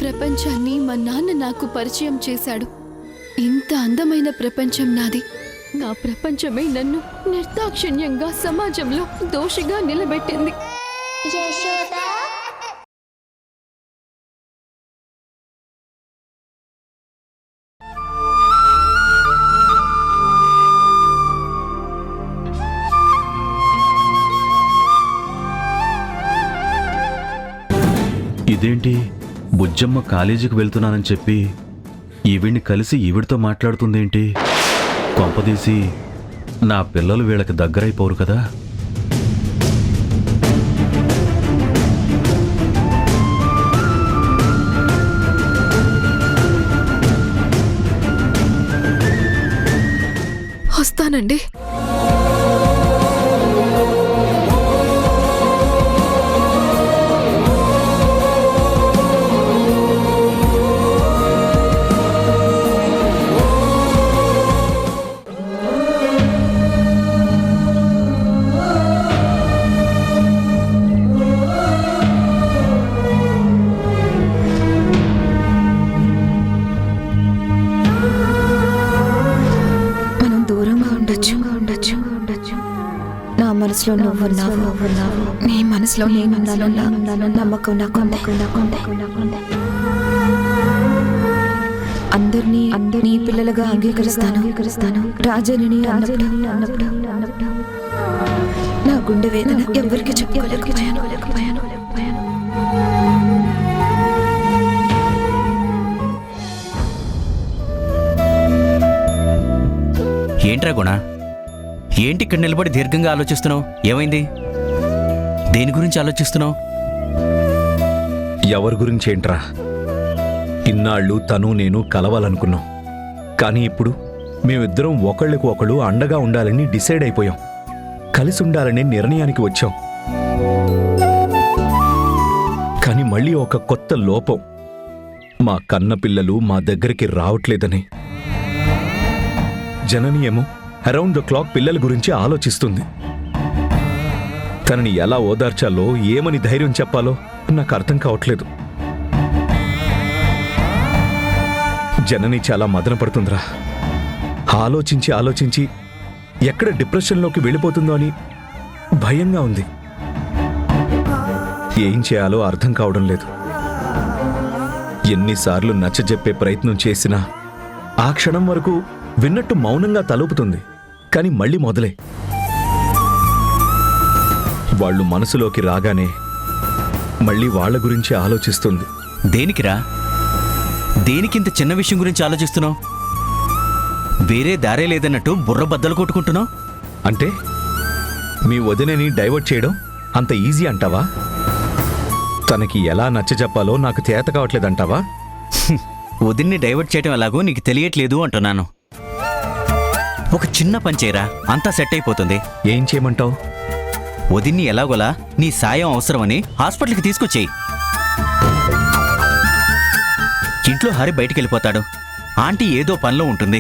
ప్రపంచాన్ని మా నాన్న నాకు పరిచయం చేశాడు. ఇంత అందమైన ప్రపంచం నాది. నా ప్రపంచమే నన్ను నిర్దాక్షిణ్యంగా సమాజంలో దోషిగా నిలబెట్టింది. ఇదేంటి, బుజ్జమ్మ కాలేజీకి వెళ్తున్నానని చెప్పి ఈవిడ్ని కలిసి ఈవిడితో మాట్లాడుతుందేంటి? కొంపదీసి నా పిల్లలు వీళ్ళకి దగ్గరైపోరు కదా? వస్తానండి. నా మనసులో నువ్వున్నావు, నీ మనసులో నేనున్నాను. నమ్మకం నాకుంది. అందరినీ నీ పిల్లలుగా అంగీకరిస్తాను. రాజని అన్నప్పుడు నా గుండె వేదన ఎవరికి చెప్పుకోలేకపోయాను. ఏంట్రా గుణ, ఏంటి ఇక్కడ నిలబడి దీర్ఘంగా ఆలోచిస్తున్నావు? ఏమైంది? దేని గురించి ఆలోచిస్తున్నావు? ఎవరి గురించి ఏంట్రా? ఇన్నాళ్ళు తను నేను కలవాలనుకున్నాం, కానీ ఇప్పుడు మేమిద్దరం ఒకళ్ళకు ఒకళ్ళు అండగా ఉండాలని డిసైడ్ అయిపోయాం. కలిసి ఉండాలనే నిర్ణయానికి వచ్చాం. కానీ మళ్ళీ ఒక కొత్త లోపం. మా కన్న పిల్లలు మా దగ్గరికి రావట్లేదని. జనని ఏమో అరౌండ్ ద క్లాక్ పిల్లల గురించి ఆలోచిస్తుంది. తనని ఎలా ఓదార్చాలో, ఏమని ధైర్యం చెప్పాలో నాకు అర్థం కావట్లేదు. జనని చాలా మదన పడుతుందిరా. ఆలోచించి ఎక్కడ డిప్రెషన్లోకి వెళ్ళిపోతుందో అని భయంగా ఉంది. ఏం చేయాలో అర్థం కావడం లేదు. ఎన్నిసార్లు నచ్చజెప్పే ప్రయత్నం చేసినా ఆ క్షణం వరకు విన్నట్టు మౌనంగా తలుపుతుంది. కానీ మళ్ళీ మొదలే. వాళ్ళు మనసులోకి రాగానే మళ్ళీ వాళ్ళ గురించి ఆలోచిస్తుంది. దేనికిరా? దేనికింత చిన్న విషయం గురించి ఆలోచిస్తున్నావు? వేరే దారే లేదన్నట్టు బుర్ర బద్దలు కొట్టుకుంటున్నావు. అంటే మీ వదినని డైవర్ట్ చేయడం అంత ఈజీ అంటావా? తనకి ఎలా నచ్చజెప్పాలో నాకు చేత కావట్లేదంటావా? వదిన్ని డైవర్ట్ చేయడం ఎలాగో నీకు తెలియట్లేదు అంటున్నాను. ఒక చిన్న పని చేయరా, అంతా సెట్ అయిపోతుంది. ఏం చేయమంటావు? వదిన్ని ఎలాగోలా నీ సాయం అవసరమని హాస్పిటల్కి తీసుకొచ్చేయి. ఇంట్లో హరి బయటికి వెళ్ళిపోతాడు. ఆంటీ ఏదో పనిలో ఉంటుంది.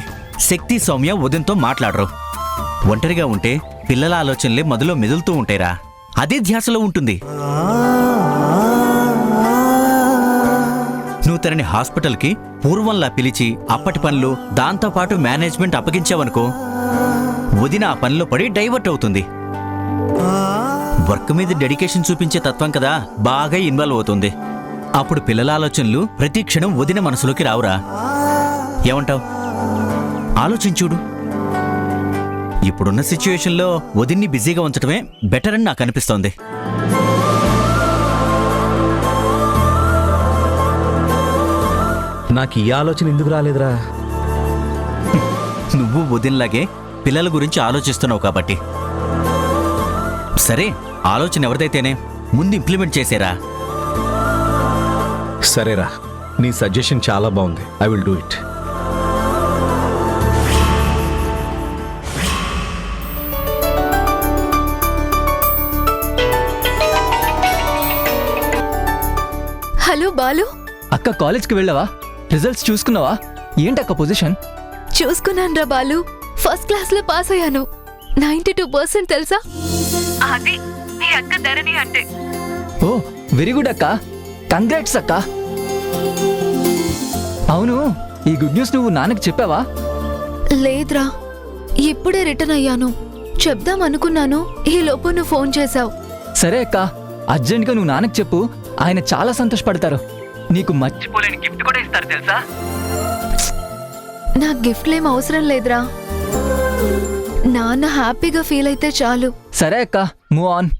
శక్తి, సౌమ్య వదిన్తో మాట్లాడరు. ఒంటరిగా ఉంటే పిల్లల ఆలోచనలే మొదలో మెదులుతూ ఉంటాయిరా. అదే ధ్యాసలో ఉంటుంది. నువ్వు తనని హాస్పిటల్కి పూర్వంలా పిలిచి అప్పటి పనులు దాంతోపాటు మేనేజ్మెంట్ అప్పగించావనుకో, వదిన ఆ పనిలో పడి డైవర్ట్ అవుతుంది. వర్క్ మీద డెడికేషన్ చూపించే తత్వం కదా, బాగా ఇన్వాల్వ్ అవుతుంది. అప్పుడు పిల్లల ఆలోచనలు ప్రతి క్షణం వదిన మనసులోకి రావురా. ఏమంటావు? ఆలోచించుడు. ఇప్పుడున్న సిచ్యువేషన్లో వదిన్ని బిజీగా ఉంచడమే బెటర్ అని నాకు అనిపిస్తోంది. నాకు ఈ ఆలోచన ఎందుకు రాలేదురా? నువ్వు వదినలాగే పిల్లల గురించి ఆలోచిస్తున్నావు కాబట్టి. సరే, ఆలోచన ఎవరిదైతేనే ముందు ఇంప్లిమెంట్ చేసేరా. సరేరా, నీ సజెషన్ చాలా బాగుంది. I will do it. Hello Balu. అక్క, కాలేజ్కి వెళ్ళావా? రిజల్ట్స్ చూసుకున్నావా? ఏంటక్క పొజిషన్? చూసుకున్నాను రా బాలు. ఫస్ట్ క్లాస్ లో పాస్ అయ్యాను. 92% తెలుసా? అది మీ అక్క ధరణి అంటే. ఓ, వెరీ గుడ్ అక్క. కంగ్రాట్స్ అక్క. అవును, ఈ గుడ్ న్యూస్ నువ్వు నాన్నకి చెప్పావా? లేదురా, ఇప్పుడే రిటర్న్ అయ్యాను. చెప్దాం అనుకున్నాను, ఈ లోపు నువ్వు ఫోన్ చేశావు. సరే అక్క, అర్జెంట్గా నువ్వు నాన్నకి చెప్పు. ఆయన చాలా సంతోషపడతారు. నీకు మర్చిపోలేని గిఫ్ట్ కూడా ఇస్తారు తెలుసా? నాకు గిఫ్ట్లేం అవసరం లేదురా. నాన్న హ్యాపీగా ఫీల్ అయితే చాలు. సరే అక్క, మూవ్ ఆన్.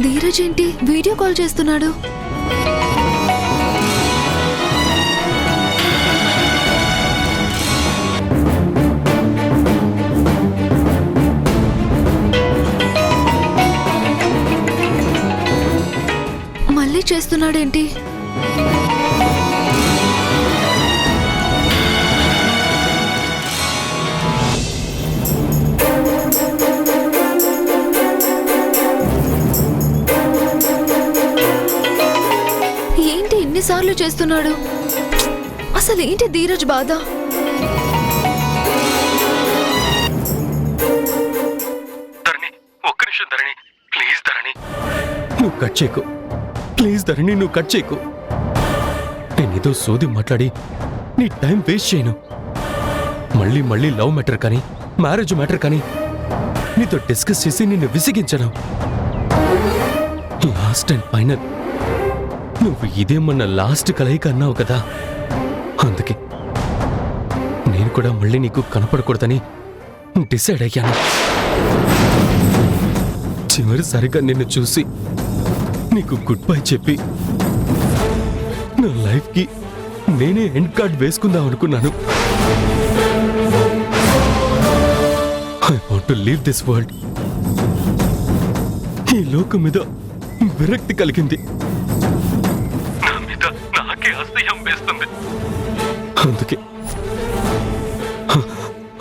ధీరజ్ ఏంటి వీడియో కాల్ చేస్తున్నాడు? మళ్ళీ చేస్తున్నాడేంటి? ఏంటి ఎన్నిసార్లు చేస్తున్నాడు? అసలు ఏంటి ధీరజ్ బాధ? ధరణి, ఒక్క నిమిషం ధరణి, ప్లీజ్ ధరణి, నువ్వు కట్ చేయకు. ప్లీజ్ ధరణి, నువ్వు కట్ చేయకు. నేనేదో సోది మాట్లాడి నీ టైం వేస్ట్ చేయను. మళ్ళీ మళ్ళీ లవ్ మ్యాటర్ కానీ మ్యారేజ్ మ్యాటర్ కానీ నీతో డిస్కస్ చేసి నిన్ను విసిగించను. లాస్ట్ అండ్ ఫైనల్, నువ్వు ఇదేమన్నా లాస్ట్ కలయిక అన్నావు కదా, అందుకే నేను కూడా మళ్ళీ నీకు కనపడకూడదని డిసైడ్ అయ్యాను. చివరిసారిగా నిన్ను చూసి నీకు గుడ్ బై చెప్పి నా లైఫ్కి నేనే ఎండ్ కార్డ్ వేసుకుందాం అనుకున్నాను. I want to leave this world. ఈ లోకం మీద విరక్తి కలిగింది. నా మీద నాకే అసహ్యం వేస్తుంది. అందుకే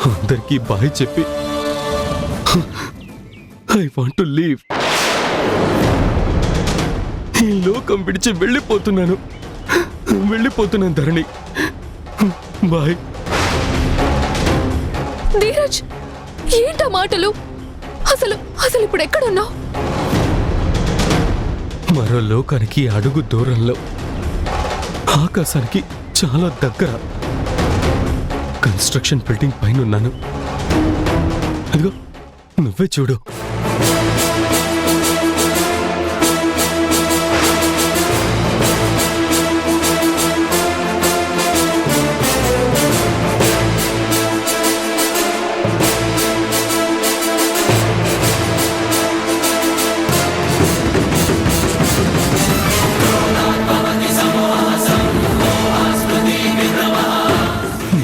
అందరికీ బాయ్ చెప్పి ఐ వాంట్ టు లీవ్. ఈ లోకం విడిచి వెళ్ళిపోతున్నాను ధరణి. బాయ్. ధీరజ్, ఏంటా మాటలు? అసలు అసలు ఇప్పుడు ఎక్కడున్నావు? మరో లోకానికి అడుగు దూరంలో, ఆకాశానికి చాలా దగ్గర కన్స్ట్రక్షన్ బిల్డింగ్ పైన ఉన్నాను. అదిగో నువ్వే చూడు.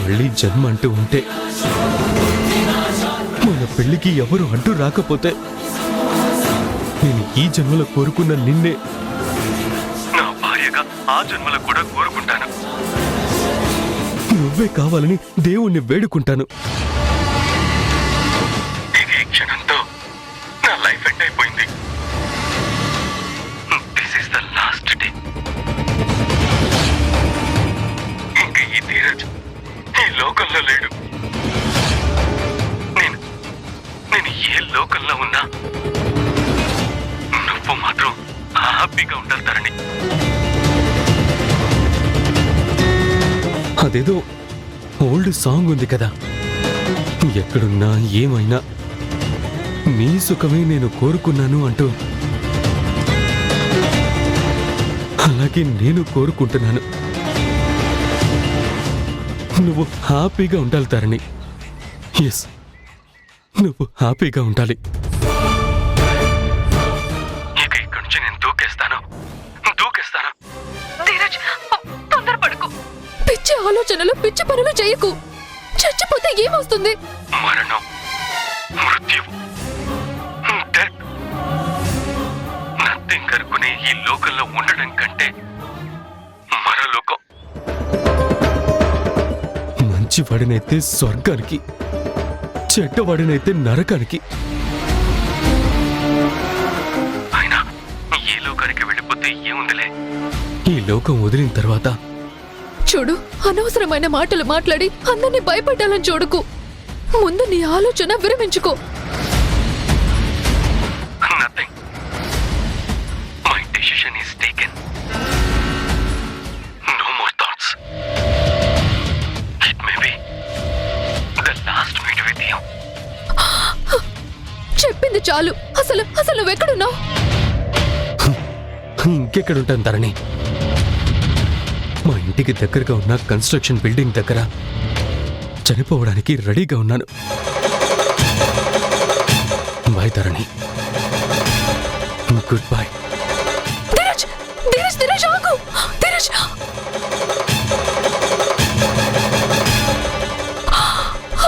మళ్ళీ జన్మ అంటూ ఉంటే, మన పెళ్లికి ఎవరు అడ్డు రాకపోతే, నేను ఈ జన్మలో కోరుకున్న నిన్నే నా భార్యగా ఆ జన్మలో కూడా కోరుకుంటాను. నువ్వే కావాలని దేవుణ్ణి వేడుకుంటాను. ఇది క్షణంతో నా లైఫ్ ఎండ్ అయిపోయింది. This is the last day. ఇంకా ఈ ధీరజ్ ఈ లోకంలో లేడు. నేను ఏ లోకంలో ఉన్నా నువ్వు మాత్రం హ్యాపీగా ఉండాలి ధరణి. అదేదో ఓల్డ్ సాంగ్ ఉంది కదా, ఎక్కడున్నా ఏమైనా నీ సుఖమే నేను కోరుకున్నాను అంటూ. అలాగే నేను కోరుకుంటున్నాను, నువ్వు హ్యాపీగా ఉండాలి ధరణి. ఎస్, నువ్వు హ్యాపీగా ఉండాలి. ఇక ఇక్కడి నుంచి నేను దూకేస్తాను. ధీరజ్, తొందరపడకు. పిచ్చి ఆలోచనలు, పిచ్చి పనులు చేయకు. చచ్చిపోతే ఏమొస్తుంది? మరణం, మృత్యువు, డెత్. నథింగ్ కరుకునే ఈ లోకంలో ఉండడం కంటే మరో లోకం. మంచివాడినైతే స్వర్గానికి, చెడ్డవాడినైతే నరకానికి. అయినా ఈ లోకానికి వెళ్ళిపోతే ఏముందిలే. ఈ లోకం వదిలిన తర్వాత చూడు, అనవసరమైన మాటలు మాట్లాడి అందరినీ భయపెట్టాలని చూడకు. ముందు నీ ఆలోచన విరమించుకో. చెప్పింది చాలు. అసలు అసలు నువ్వెక్కడున్నావు? ఇంకెక్కడుంటాను ధరణి? మా ఇంటికి దగ్గరగా ఉన్న కన్స్ట్రక్షన్ బిల్డింగ్ దగ్గర చనిపోవడానికి రెడీగా ఉన్నాను. బాయ్ ధరణి, గుడ్ బాయ్. ధీరజ్, ధీరజ్, ధీరజ్ ఆగు. ధీరజ్,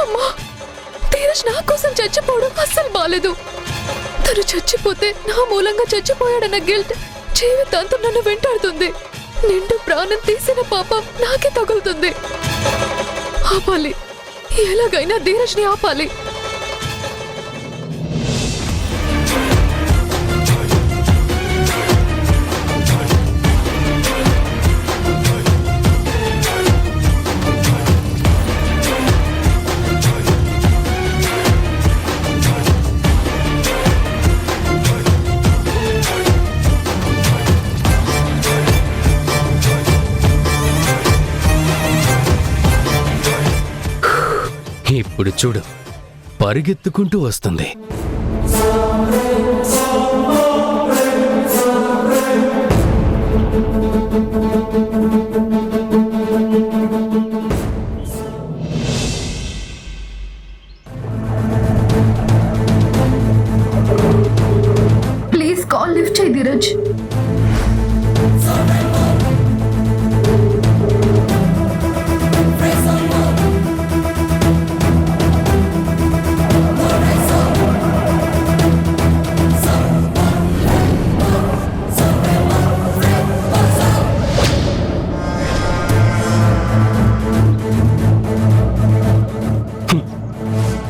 అమ్మా, ధీరజ్ నా కోసం చచ్చిపోవడం అస్సలు బాలేదు. తను చచ్చిపోతే నా మూలంగా చచ్చిపోయాడన్న గిల్ట్ జీవితాంతం నన్ను వెంటాడుతుంది. నిండు ప్రాణం తీసిన పాపం నాకే తగులుతుంది. ఆపాలి, ఎలాగైనా ధీరజ్ని ఆపాలి. ఇప్పుడు చూడు, పరిగెత్తుకుంటూ వస్తుంది. ప్లీజ్ కాల్ లిఫ్ట్ చేయి ధీరజ్.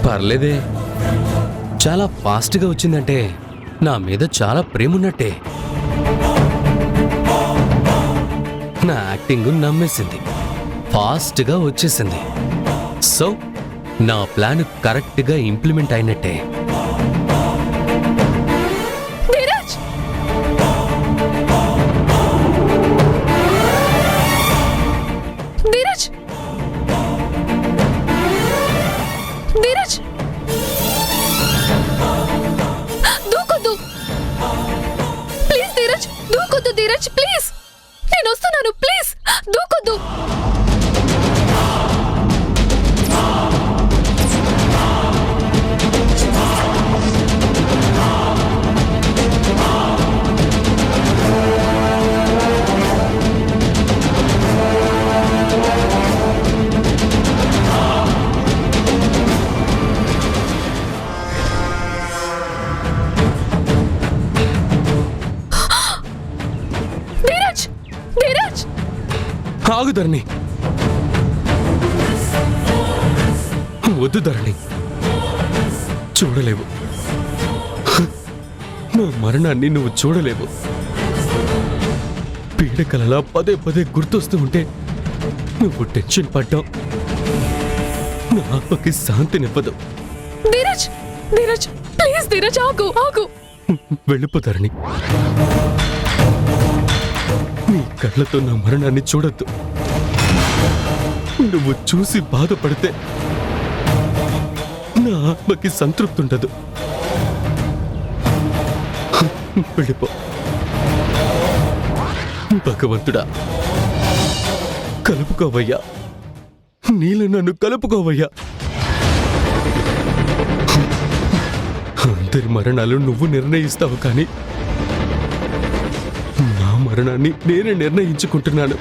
పర్లేదే, చాలా ఫాస్ట్గా వచ్చిందంటే నా మీద చాలా ప్రేమున్నట్టే. నా యాక్టింగ్ నమ్మేసింది, ఫాస్ట్గా వచ్చేసింది. సో నా ప్లాన్ కరెక్ట్గా ఇంప్లిమెంట్ అయినట్టే. ధీరజ్, ధీరజ్, ధీరజ్, దూకొద్దు ప్లీజ్. ధీరజ్, దూకొద్దు ధీరజ్, ప్లీజ్. నేను వస్తున్నాను, ప్లీజ్ దూకొద్దు. ధీరజ్, ధీరజ్, ఆగు ధరణి, వద్దు ధరణి, చూడలేవు. నా మరణాన్ని నువ్వు చూడలేవు. పీడకలలా పదే పదే గుర్తొస్తూ ఉంటే నువ్వు టెన్షన్ పడ్డావు. నా ఆత్మకి శాంతినివ్వదు. ధీరజ్, ధీరజ్, ప్లీజ్ ధీరజ్, ఆగు, ఆగు. వెళ్ళిపోతారని నీ కళ్ళతో నా మరణాన్ని చూడొద్దు. నువ్వు చూసి బాధపడితే నా ఆత్మకి సంతృప్తి ఉండదు. వెళ్ళిపో. భగవంతుడా, కలుపుకోవయ్యా, నీళ్ళు నన్ను కలుపుకోవయ్యా. అందరి మరణాలు నువ్వు నిర్ణయిస్తావు, కానీ నా మరణాన్ని నేనే నిర్ణయించుకుంటున్నాను.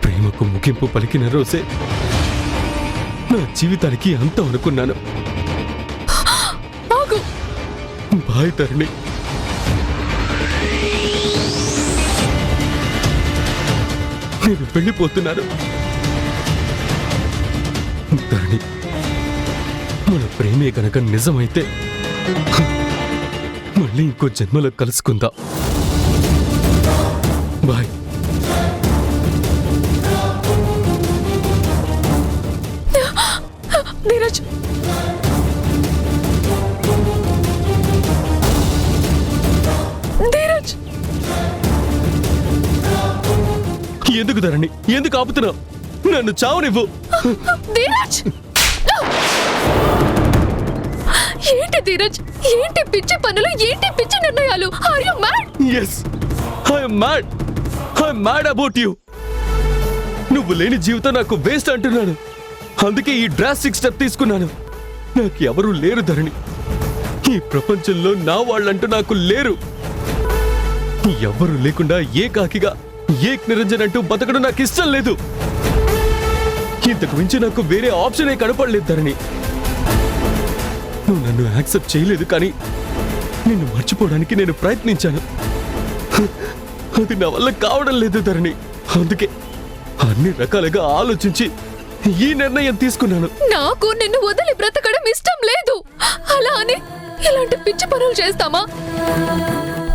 ప్రేమకు ముగింపు పలికిన రోజే నా జీవితానికి అంతం అనుకున్నాను. ఆగు. బాయ్ ధరణి. నేను వెళ్ళిపోతున్నాను. ధరణి, మన ప్రేమే కనుక నిజమైతే మళ్ళీ ఇంకో జన్మలో కలుసుకుందాం. బాయ్. ధీరజ్, ధీరజ్, ఎందుకు ధరణి, ఎందుకు ఆపుతున్నావు? నన్ను చావనివ్వు. ధీరజ్. ధీరజ్, ఏంటి పిచ్చి పనులు, ఏంటి పిచ్చి నిర్ణయాలు? Are you mad? Yes, I'm mad about you. నువ్వు లేని జీవితం నాకు వేస్ట్ అంటున్నాను. అందుకే ఈ డ్రాస్టిక్ స్టెప్ తీసుకున్నాను. నాకు ఎవరూ లేరు ధరణి. ఈ ప్రపంచంలో నా వాళ్ళంటూ నాకు లేరు. ఎవ్వరూ లేకుండా ఏకాకిగా ఏక్ నిరంజన్ అంటూ బతకడం నాకు ఇష్టం లేదు. ఇంతకు మించి నాకు వేరే ఆప్షనే కనపడలేదు ధరణి. నువ్వు నన్ను యాక్సెప్ట్ చేయలేదు, కానీ నిన్ను మర్చిపోవడానికి నేను ప్రయత్నించాను. అది నా వల్ల కావడం లేదు ధరణి. అందుకే అన్ని రకాలుగా ఆలోచించి ఈ నిర్ణయం తీసుకున్నాను. నాకు నిన్ను వదిలి బ్రతకడం ఇష్టం లేదు. అలా అని ఇలాంటి పిచ్చి పనులు చేస్తామా?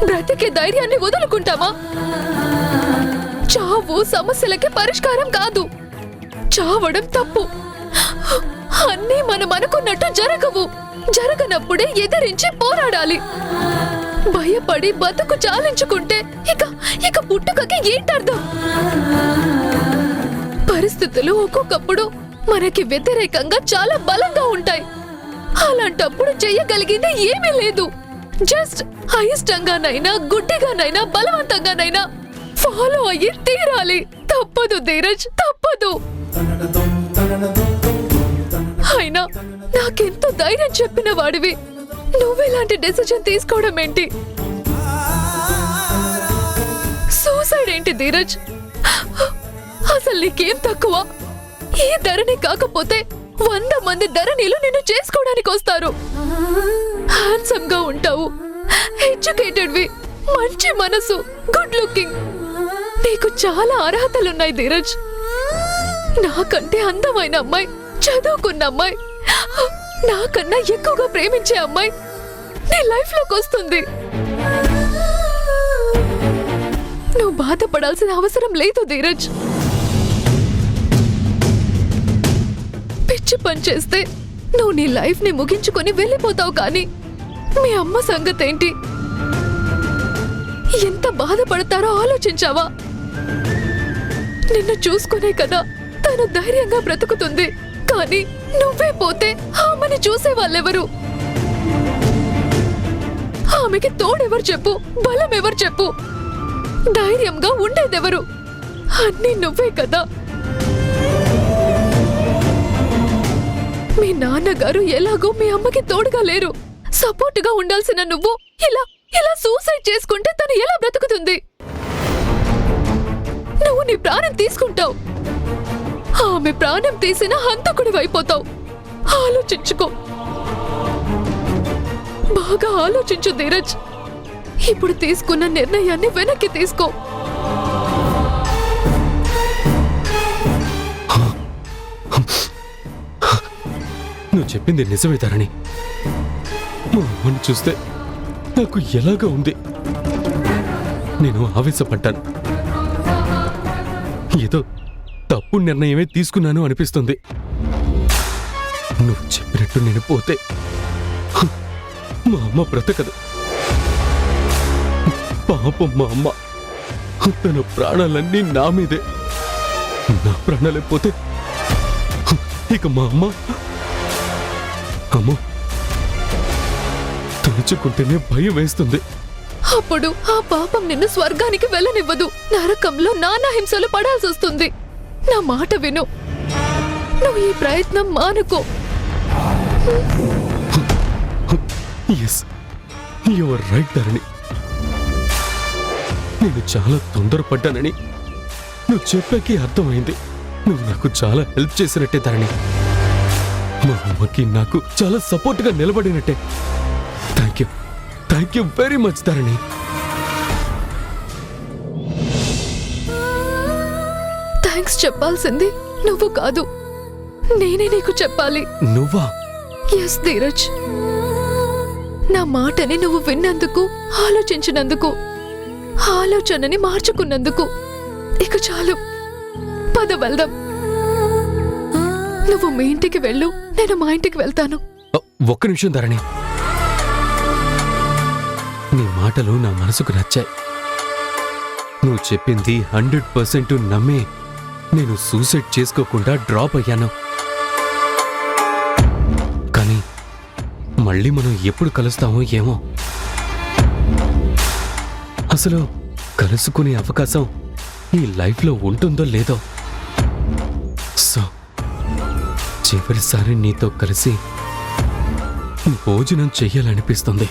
బ్రతికే ధైర్యాన్ని వదులుకుంటామా? చావు సమస్యలకి పరిష్కారం కాదు. చావడం తప్పు. అన్నీ మనం అనుకున్నట్టు జరగవు. జరగనప్పుడే ఎదిరించి పోరాడాలి. భయపడి బతుకు చాలించుకుంటే ఇక పుట్టుకకి ఏంటర్థం? పరిస్థితులు ఒక్కొక్కప్పుడు మనకి వ్యతిరేకంగా చాలా బలంగా ఉంటాయి. అలాంటప్పుడు చెయ్యగలిగింది ఏమీ లేదు. జస్ట్ అయిష్టంగానైనా గుడ్డిగానైనా బలవంతంగానైనా ఫాలో అయ్యి తీరాలి. తప్పదు ధీరజ్, తప్పదు. అయినా నాకెంతో ధైర్యం చెప్పిన వాడివి నువ్వెలాంటి డెసిషన్ తీసుకోవడం ఏంటి? సూసైడ్ ఏంటి ధీరజ్? అసలు నీకేం తక్కువ? ఈ ధరణి కాకపోతే 100 మంది ధరణిలు నిన్ను చేసుకోవడానికి వస్తారు. హ్యాండ్సమ్ గా ఉంటావు, ఎడ్యుకేటెడ్ వి, మంచి మనసు, గుడ్ లుకింగ్. నీకు చాలా అర్హతలున్నాయి ధీరజ్. నాకంటే అందమైన అమ్మాయి, చదువుకున్న అమ్మాయి, నాకన్నా ఎక్కువగా ప్రేమించే అమ్మాయి నీ లైఫ్ లోకి వస్తుంది. నువ్వు బాధపడాల్సిన అవసరం లేదు ధీరజ్. పిచ్చి పని చేస్తే నువ్వు నీ లైఫ్ ని ముగించుకొని వెళ్ళిపోతావు. కానీ మీ అమ్మ సంగతేంటి? ఎంత బాధపడతారో ఆలోచించావా? నిన్ను చూసుకునే కదా తను ధైర్యంగా బ్రతుకుతుంది. కానీ నువ్వే పోతే ఆమెని చూసే వాళ్ళెవరు? ఆమెకి తోడెవరు చెప్పు? బలం ఎవరు చెప్పు? ధైర్యంగా ఉండేదెవరు? అన్నీ నువ్వే కదా. మీ నాన్నగారు ఎలాగో మీ అమ్మకి తోడుగా లేరు. సపోర్టుగా ఉండాల్సిన నువ్వు ఇలా సూసైడ్ చేసుకుంటే తను ఎలా బ్రతుకుతుంది? నువ్వు నీ ప్రాణం తీసుకుంటావు. ఆమె ప్రాణం తీసిన హంతకుడి అయిపోతావు. ఆలోచించుకో, బాగా ఆలోచించు ధీరజ్. ఇప్పుడు తీసుకున్న నిర్ణయాన్ని వెనక్కి తీసుకో. నువ్వు చెప్పింది నిజమే ధరణి. మా అమ్మను చూస్తే నాకు ఎలాగా ఉంది. నేను ఆవేశపడ్డాను. ఏదో తప్పు నిర్ణయమే తీసుకున్నాను అనిపిస్తుంది. నువ్వు చెప్పినట్టు నేను పోతే మా అమ్మ బ్రతకదు. పాపం మా అమ్మ. తన ప్రాణాలన్నీ నా మీదే. నా ప్రాణాలే పోతే ఇక మా అమ్మ అమ్మో, తలుచుకుంటేనే భయం వేస్తుంది. అప్పుడు ఆ పాపం నిన్ను స్వర్గానికి వెళ్ళనివ్వదు. నరకంలో నానా హింసలు పడాల్సి వస్తుంది. నా మాట విను. నువ్వు ఈ ప్రయత్నం మానుకో. ఎస్, యువర్ రైట్ ధరణి. నేను చాలా తొందరపడ్డానని నువ్వు చెప్పాకే అర్థమైంది. నువ్వు నాకు చాలా హెల్ప్ చేసినట్టే ధరణి. మా అమ్మకి నాకు చాలా సపోర్ట్గా నిలబడినట్టే. Thank you very much Dharani. Thanks చెప్పాల్సింది నువ్వు కాదు, నేనే నీకు చెప్పాలి. నువ్వా? ఎస్ ధీరజ్. నా మాటని నువ్వు విన్నందుకు, ఆలోచించినందుకు, ఆలోచనని మార్చుకున్నందుకు ఇక చాలు. పద వెళ్దాం. నువ్వు మీ ఇంటికి వెళ్ళు, నేను మా ఇంటికి వెళ్తాను. ఒక్క నిమిషం ధరణి. నీ మాటలు నా మనసుకు నచ్చాయి. నువ్వు చెప్పింది 100% నమ్మే నేను సూసైడ్ చేసుకోకుండా డ్రాప్ అయ్యాను. కానీ మళ్ళీ మనం ఎప్పుడు కలుస్తామో ఏమో. అసలు కలుసుకునే అవకాశం ఈ లైఫ్లో ఉంటుందో లేదో. సో చివరిసారి నీతో కలిసి భోజనం చెయ్యాలనిపిస్తుంది.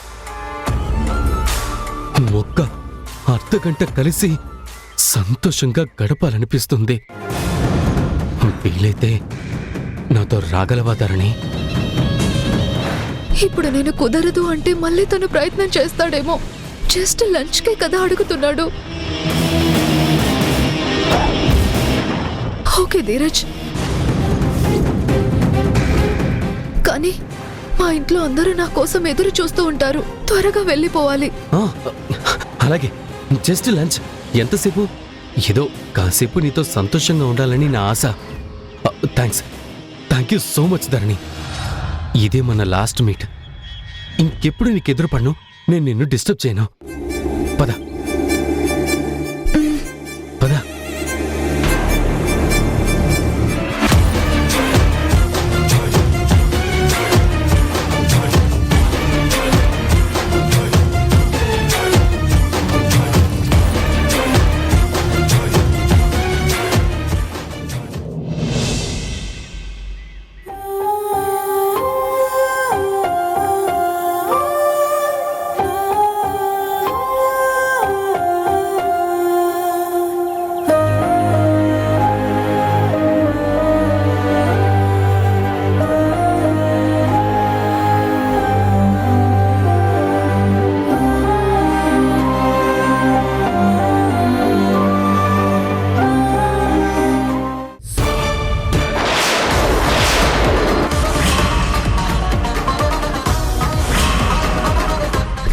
ఒక్క అర్ధగంట కలిసి సంతోషంగా గడపాలనిపిస్తుంది. వీలైతే నాతో రాగలవా ధరణి? ఇప్పుడు నేను కుదరదు అంటే మళ్ళీ తను ప్రయత్నం చేస్తాడేమో. జస్ట్ లంచ్కే కదా అడుగుతున్నాడు. ఓకే ధీరజ్, కానీ మా ఇంట్లో అందరూ నా కోసం ఎదురు చూస్తూ ఉంటారు. త్వరగా వెళ్ళిపోవాలి. ఆ, అలాగే. Just lunch. ఎంతసేపు? ఏదో కాసేపు నీతో సంతోషంగా ఉండాలని నా ఆశ. థ్యాంక్ యూ సో మచ్ ధరణి. ఇదే మన లాస్ట్ మీట్. ఇంకెప్పుడు నీకు ఎదురు పడను. నేను నిన్ను డిస్టర్బ్ చేయను. పద పద.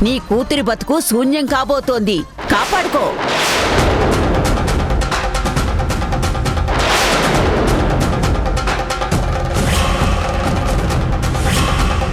నీ కూతురి బతుకు శూన్యం కాబోతోంది. కాపాడుకో.